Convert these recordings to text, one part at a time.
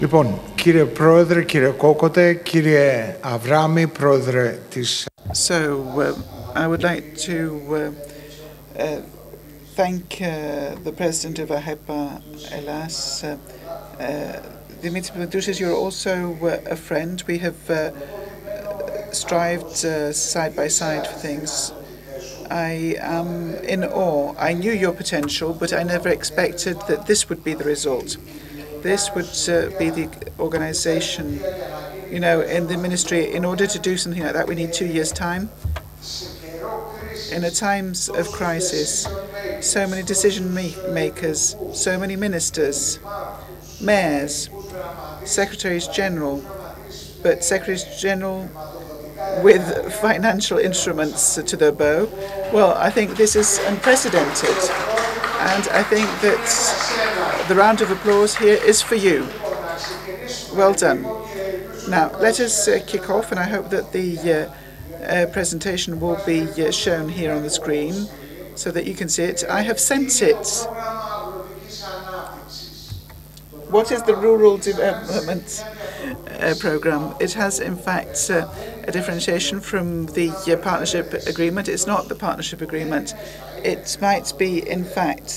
Λοιπόν, κύριε Πρόεδρε, κύριε Κόκοτε, κύριε Αβράμη, Πρόεδρε της... I would like to thank the President of AHEPA, Elas, Dimitrios. You're also a friend. We have strived side by side for things. I am in awe. I knew your potential, but I never expected that this would be the result. This would be the organization, you know, in the ministry. In order to do something like that, we need 2 years' time. In a times of crisis, so many decision makers, so many ministers, mayors, secretaries general, but secretaries general with financial instruments to their bow. Well, I think this is unprecedented, and I think that the round of applause here is for you. Well done. Now, let us kick off, and I hope that the presentation will be shown here on the screen so that you can see it. I have sent it. What is the Rural Development Programme? It has, in fact, a differentiation from the Partnership Agreement. It's not the Partnership Agreement. It might be, in fact,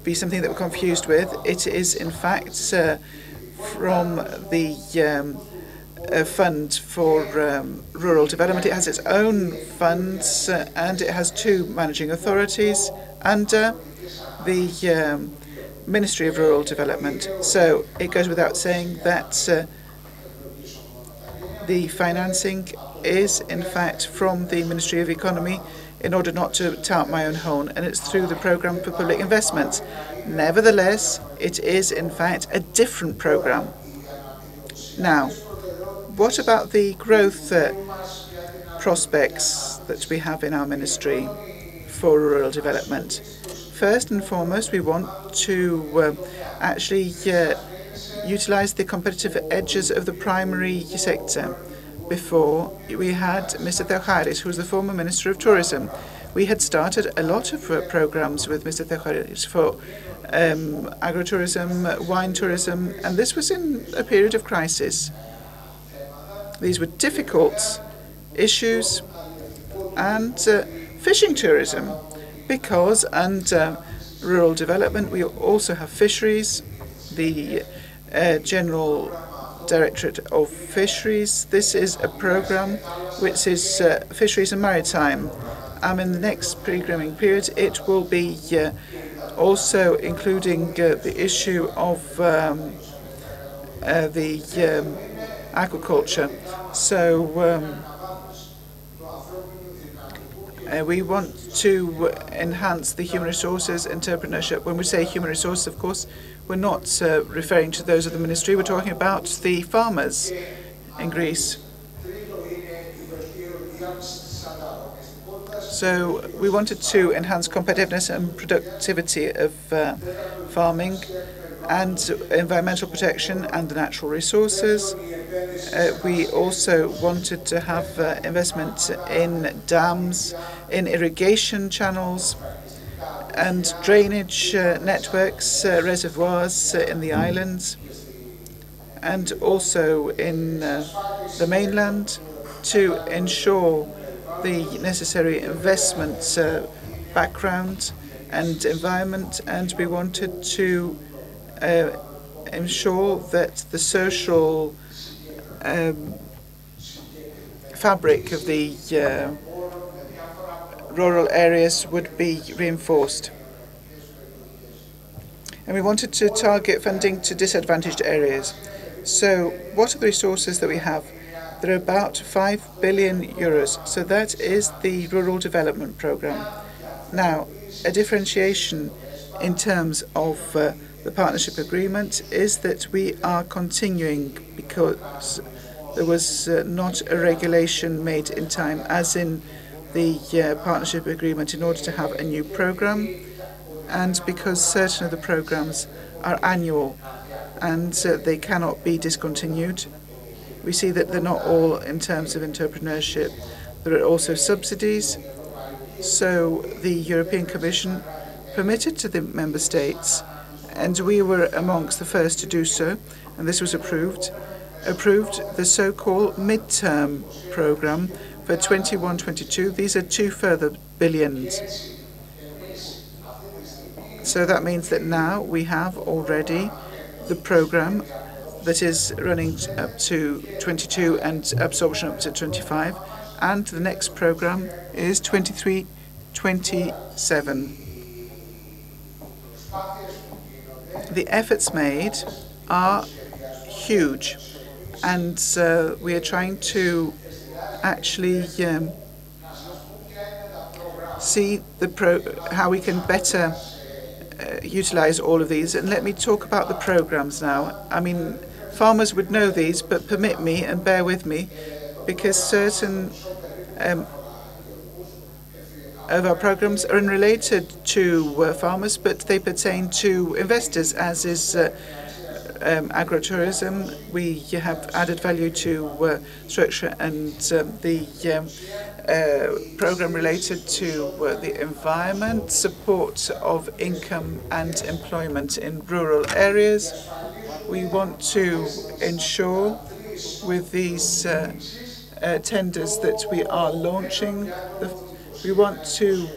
be something that we're confused with. It is, in fact, from the Fund for Rural Development. It has its own funds, and it has 2 managing authorities under the Ministry of Rural Development. So it goes without saying that the financing is, in fact, from the Ministry of Economy, in order not to tout my own horn, and it's through the Programme for Public Investments. Nevertheless, it is, in fact, a different programme. Now, what about the growth prospects that we have in our ministry for rural development? First and foremost, we want to actually utilize the competitive edges of the primary sector. Before, we had Mr. Theocharis, who was the former Minister of Tourism. We had started a lot of programs with Mr. Theocharis for agritourism, wine tourism, and this was in a period of crisis. These were difficult issues, and fishing tourism, because under rural development we also have fisheries, the General Directorate of Fisheries. This is a program which is fisheries and maritime. In the next programming period, it will be also including the issue of the aquaculture. So we want to enhance the human resources entrepreneurship. When we say human resources, of course, we're not referring to those of the ministry. We're talking about the farmers in Greece. So we wanted to enhance competitiveness and productivity of farming, and environmental protection and the natural resources. We also wanted to have investment in dams, in irrigation channels, and drainage networks, reservoirs in the islands, and also in the mainland, to ensure the necessary investment background and environment. And we wanted to ensure that the social fabric of the rural areas would be reinforced. And we wanted to target funding to disadvantaged areas. So what are the resources that we have? There are about 5 billion euros. So that is the Rural Development Programme. Now, a differentiation in terms of the partnership agreement is that we are continuing, because there was not a regulation made in time, as in the partnership agreement, in order to have a new program, and because certain of the programs are annual and they cannot be discontinued. We see that they're not all in terms of entrepreneurship. There are also subsidies. So the European Commission permitted to the member states and we were amongst the first to do so, and this was approved the so-called midterm program for 21-22. These are 2 further billions. So that means that now we have already the program that is running up to 22 and absorption up to 25, and the next program is 23-27. The efforts made are huge, and we are trying to actually see how we can better utilize all of these. And let me talk about the programs now. I mean, farmers would know these, but permit me and bear with me, because certain of our programs are unrelated to farmers, but they pertain to investors, as is agrotourism. We have added value to structure, and the program related to the environment, support of income and employment in rural areas. We want to ensure with these tenders that we are launching, we want to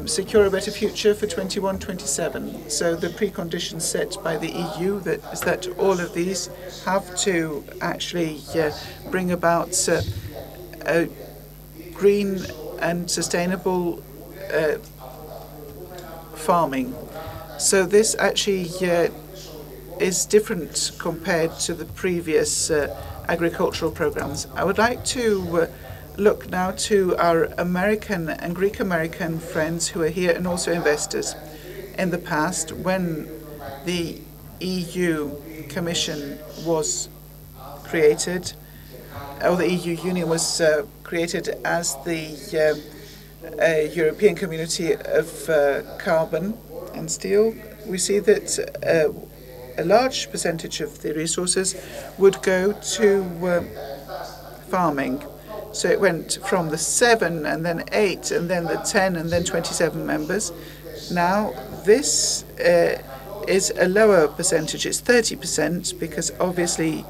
secure a better future for 21-27. So the preconditions set by the EU is that all of these have to actually bring about a green and sustainable farming. So this actually is different compared to the previous agricultural programs. I would like to look now to our American and Greek American friends who are here, and also investors. In the past, when the EU Commission was created, or the EU Union was created as the European Community of Carbon and Steel, we see that a large percentage of the resources would go to farming. So it went from the 7 and then 8 and then the 10 and then 27 members. Now this is a lower percentage. It's 30%, because obviously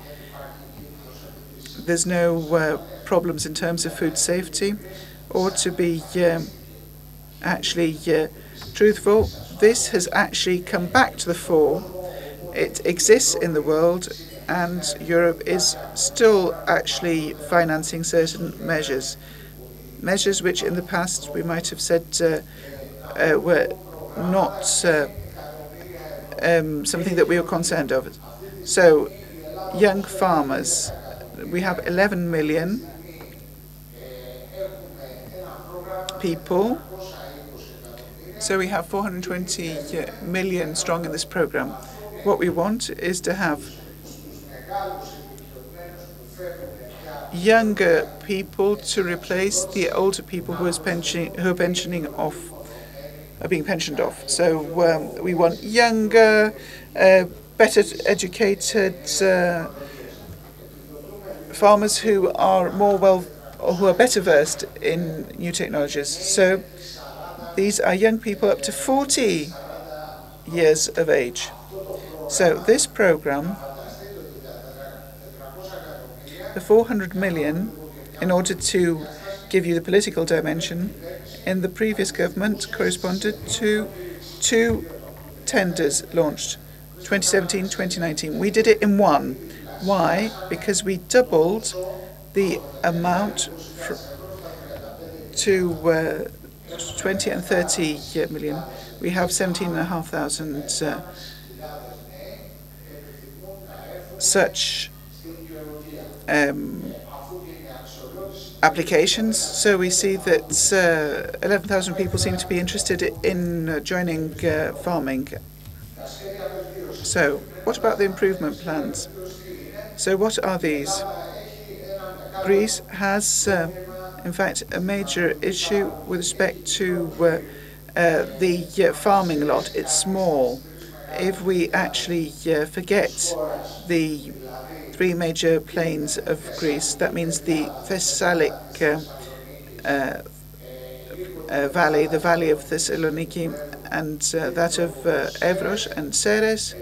there's no problems in terms of food safety. Or to be actually truthful, this has actually come back to the fore. It exists in the world, and Europe is still actually financing certain measures which in the past we might have said were not something that we were concerned of. So, young farmers, we have 11 million people. So we have 420 million strong in this program. What we want is to have younger people to replace the older people who are pensioning off, are being pensioned off. So we want younger, better educated farmers who are who are better versed in new technologies. So these are young people up to 40 years of age. So this program, the 400 million, in order to give you the political dimension, in the previous government corresponded to 2 tenders launched, 2017, 2019. We did it in one. Why? Because we doubled the amount to 20 and 30 million. We have 17,500 such applications. So we see that 11,000 people seem to be interested in joining farming. So what about the improvement plans? So what are these? Greece has, in fact, a major issue with respect to the farming lot. It's small. If we actually forget the 3 major plains of Greece, that means the Thessalic valley, the valley of Thessaloniki, and that of Evros and Ceres.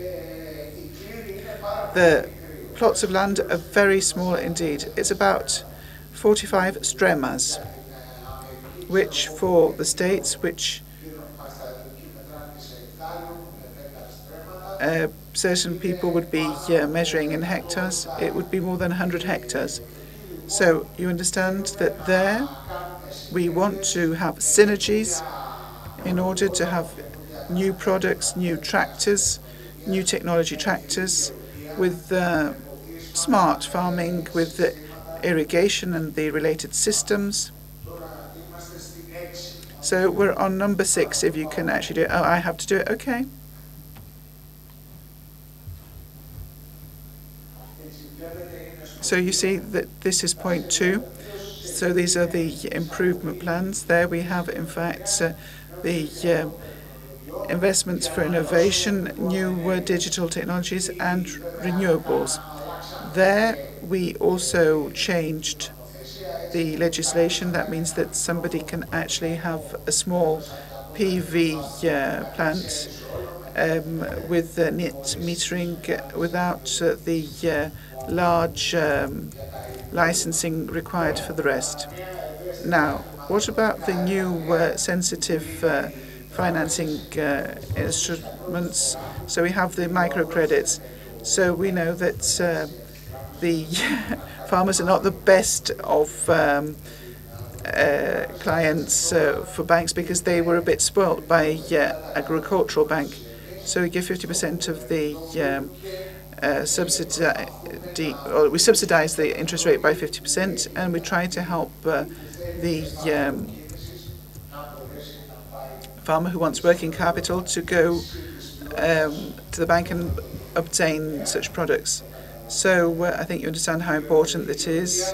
The plots of land are very small indeed. It's about 45 stremas, which for the states, which certain people would be measuring in hectares, it would be more than 100 hectares. So you understand that there we want to have synergies in order to have new products, new tractors, new technology tractors with smart farming, with the irrigation and the related systems. So we're on number 6, if you can actually do it. Oh, I have to do it, okay. So you see that this is point 2. So these are the improvement plans. There we have, in fact, the investments for innovation, new digital technologies and renewables. There we also changed the legislation. That means that somebody can actually have a small PV plant with net metering without the large licensing required for the rest. Now, what about the new sensitive financing instruments? So we have the microcredits. So we know that the farmers are not the best of clients for banks because they were a bit spoilt by agricultural bank. So we give 50% of the we subsidize the interest rate by 50%, and we try to help the farmer who wants working capital to go to the bank and obtain such products. So I think you understand how important it is.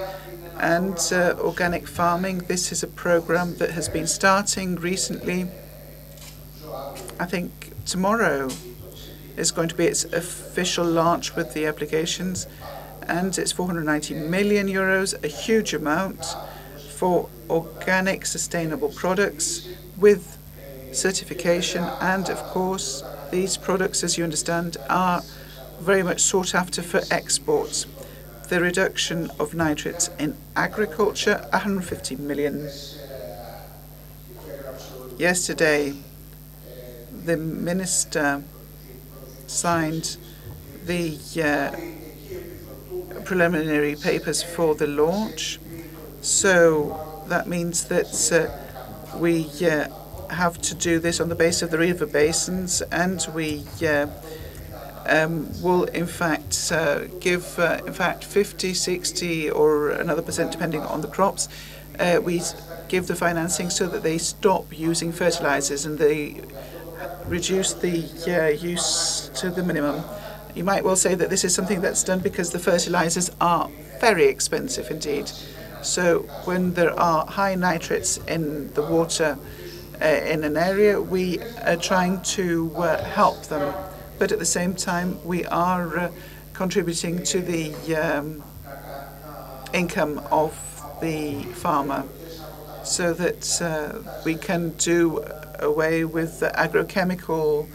And organic farming, this is a program that has been starting recently. I think tomorrow is going to be its official launch with the applications, and it's 490 million euros, a huge amount for organic sustainable products with certification. And of course these products, as you understand, are very much sought after for exports. The reduction of nitrates in agriculture, 150 million. Yesterday the minister signed the preliminary papers for the launch. So that means that we have to do this on the basis of the river basins, and we will in fact give 50, 60 or another percent depending on the crops. We give the financing so that they stop using fertilizers and they reduce the use to the minimum. You might well say that this is something that's done because the fertilizers are very expensive indeed. So when there are high nitrates in the water in an area, we are trying to help them. But at the same time, we are contributing to the income of the farmer so that we can do away with the agrochemical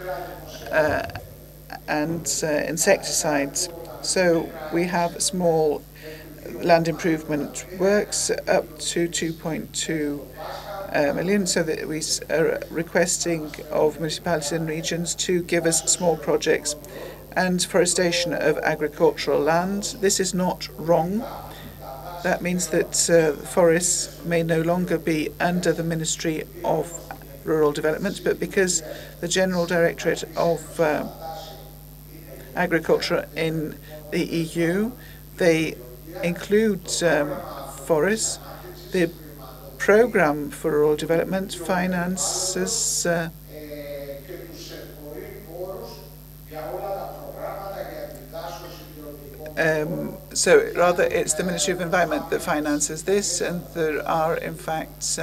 and insecticides. So we have small land improvement works up to 2.2 million, so that we are requesting of municipalities and regions to give us small projects. And forestation of agricultural land, this is not wrong. That means that forests may no longer be under the Ministry of Rural Development, but because the General Directorate of Agriculture in the EU, they include forests. The Programme for Rural Development finances so rather it's the Ministry of Environment that finances this, and there are in fact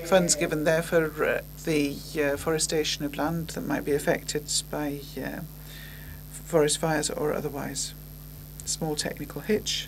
funds given there for the forestation of land that might be affected by forest fires or otherwise. Small technical hitch.